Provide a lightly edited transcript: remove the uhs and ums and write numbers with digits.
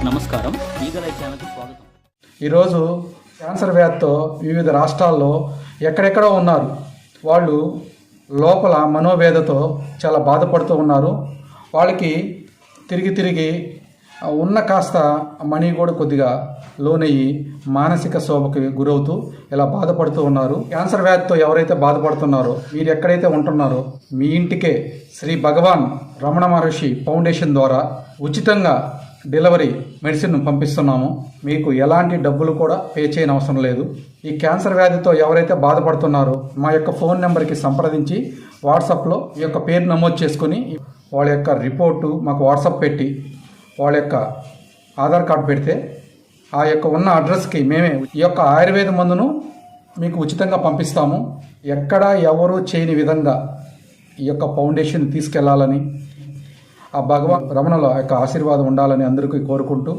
నమస్కారం, ఈగలై ఛానల్కి స్వాగతం. ఈరోజు క్యాన్సర్ వ్యాధితో వివిధ రాష్ట్రాల్లో ఎక్కడెక్కడో ఉన్నారు. వాళ్ళు లోపల మనోవేదతో చాలా బాధపడుతూ ఉన్నారు. వాళ్ళకి తిరిగి ఉన్న కాస్త మనీ కూడా కొద్దిగా లోనయ్యి మానసిక శోభకి గురవుతూ ఇలా బాధపడుతూ ఉన్నారు. క్యాన్సర్ వ్యాధితో ఎవరైతే బాధపడుతున్నారో, మీరు ఎక్కడైతే ఉంటున్నారో మీ ఇంటికే శ్రీ భగవాన్ రమణ మహర్షి ఫౌండేషన్ ద్వారా ఉచితంగా డెలివరీ మెడిసిన్ పంపిస్తున్నాము. మీకు ఎలాంటి డబ్బులు కూడా పే చేయని అవసరం లేదు. ఈ క్యాన్సర్ వ్యాధితో ఎవరైతే బాధపడుతున్నారో మా యొక్క ఫోన్ నెంబర్కి సంప్రదించి వాట్సాప్లో ఈ యొక్క పేరు నమోదు చేసుకుని వాళ్ళ యొక్క రిపోర్టు మాకు వాట్సాప్ పెట్టి వాళ్ళ యొక్క ఆధార్ కార్డు పెడితే ఆ యొక్క ఉన్న అడ్రస్కి మేమే ఈ యొక్క ఆయుర్వేద మందును మీకు ఉచితంగా పంపిస్తాము. ఎక్కడా ఎవరు చేయని విధంగా ఈ యొక్క ఫౌండేషన్ తీసుకెళ్లాలని, ఆ భగవాన్ రమణల యొక్క ఆశీర్వాదం ఉండాలని అందరికీ కోరుకుంటూ